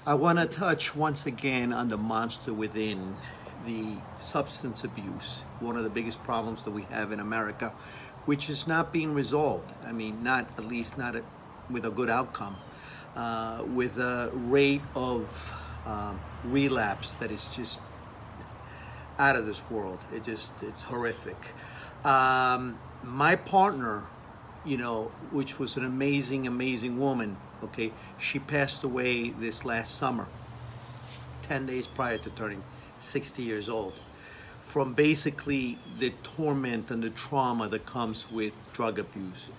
I want to touch once again on the monster within, the substance abuse, one of the biggest problems that we have in America, which is not being resolved. I mean, not at least not with a good outcome, with a rate of relapse that is just out of this world. It's horrific. My partner, which was an amazing woman, okay, she passed away this last summer, 10 days prior to turning 60 years old, from basically the torment and the trauma that comes with drug abuse.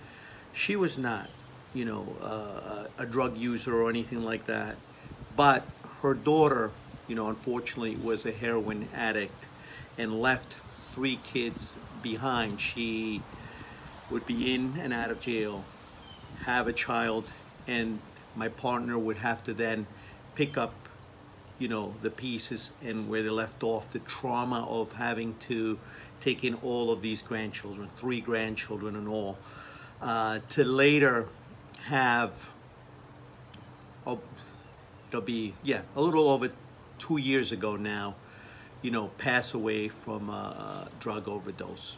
She was not, a drug user or anything like that, but her daughter, unfortunately was a heroin addict and left 3 kids behind. She would be in and out of jail, have a child, and my partner would have to then pick up, the pieces and where they left off, the trauma of having to take in all of these grandchildren, 3 grandchildren in all, to later have, it'll be, a little over 2 years ago now, pass away from a drug overdose.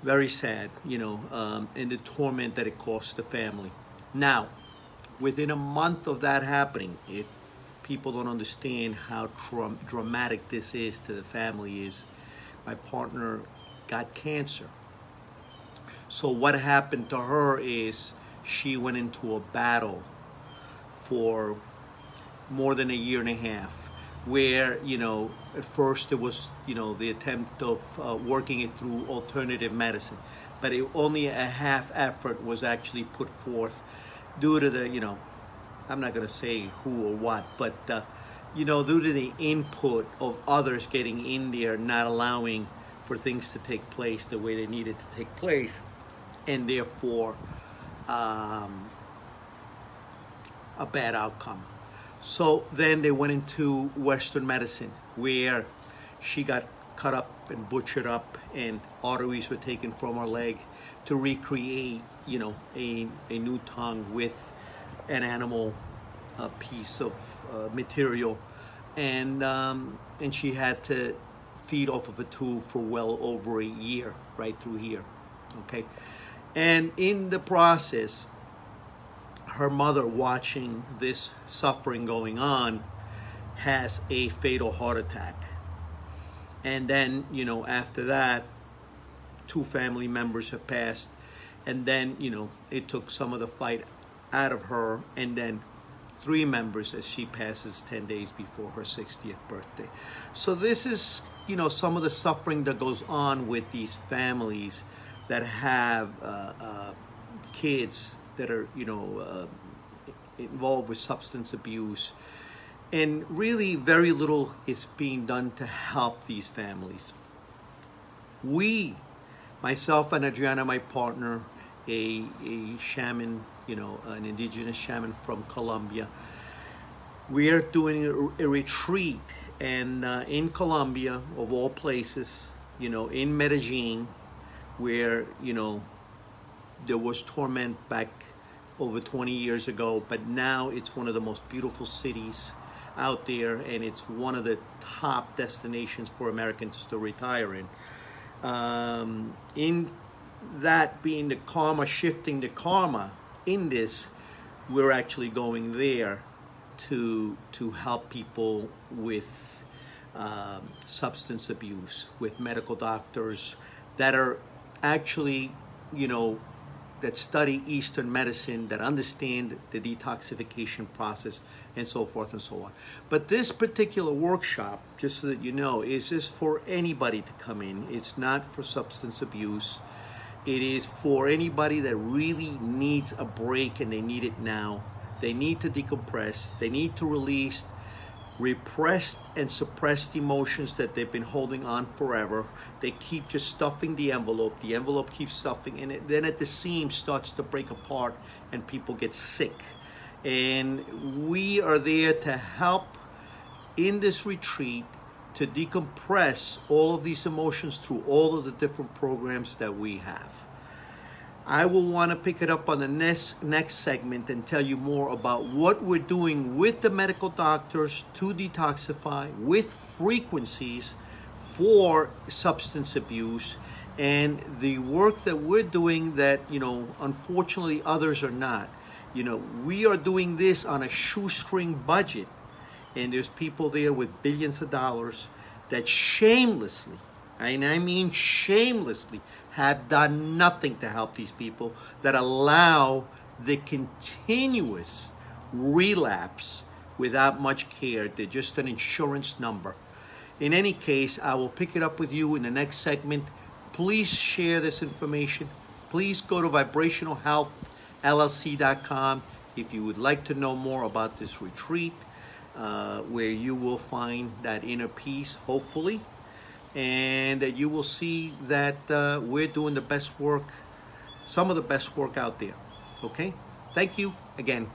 Very sad, and the torment that it cost the family. Now, within a month of that happening, if people don't understand how dramatic this is to the family, is my partner got cancer. So what happened to her is she went into a battle for more than a year and a half, where, at first it was, the attempt of working it through alternative medicine, but only a half effort was actually put forth due to the, I'm not going to say who or what, but, due to the input of others getting in there, not allowing for things to take place the way they needed to take place, and therefore a bad outcome. So then they went into Western medicine, where she got cut up and butchered up, and arteries were taken from her leg to recreate, a new tongue with an animal piece of material, and she had to feed off of a tube for well over a year, right through here, okay? And in the process, her mother, watching this suffering going on, has a fatal heart attack. And then, after that, 2 family members have passed. And then, it took some of the fight out of her. And then 3 members as she passes 10 days before her 60th birthday. So this is, some of the suffering that goes on with these families that have kids that are, involved with substance abuse. And really very little is being done to help these families. We, myself and Adriana, my partner, a shaman, an indigenous shaman from Colombia, we are doing a retreat, and in Colombia, of all places, in Medellin, where, there was torment back over 20 years ago, but now it's one of the most beautiful cities out there, and it's one of the top destinations for Americans to retire in. In that being the karma, shifting the karma in this, we're actually going there to help people with substance abuse, with medical doctors that are actually, that study Eastern medicine, that understand the detoxification process, and so forth and so on. But this particular workshop, just so that you know, is just for anybody to come in. It's not for substance abuse. It is for anybody that really needs a break, and they need it now. They need to decompress. They need to release repressed and suppressed emotions that they've been holding on forever. They keep just stuffing the envelope. The envelope keeps stuffing, and then at the seam starts to break apart, and people get sick. And we are there to help in this retreat to decompress all of these emotions through all of the different programs that we have. I will want to pick it up on the next segment and tell you more about what we're doing with the medical doctors to detoxify with frequencies for substance abuse, and the work that we're doing that, unfortunately others are not. We are doing this on a shoestring budget, and there's people there with billions of dollars that shamelessly, and I mean shamelessly, have done nothing to help these people, that allow the continuous relapse without much care. They're just an insurance number. In any case, I will pick it up with you in the next segment. Please share this information. Please go to vibrationalhealthllc.com if you would like to know more about this retreat, where you will find that inner peace, hopefully, and that you will see that we're doing the best work, some of the best work out there. Okay? Thank you again.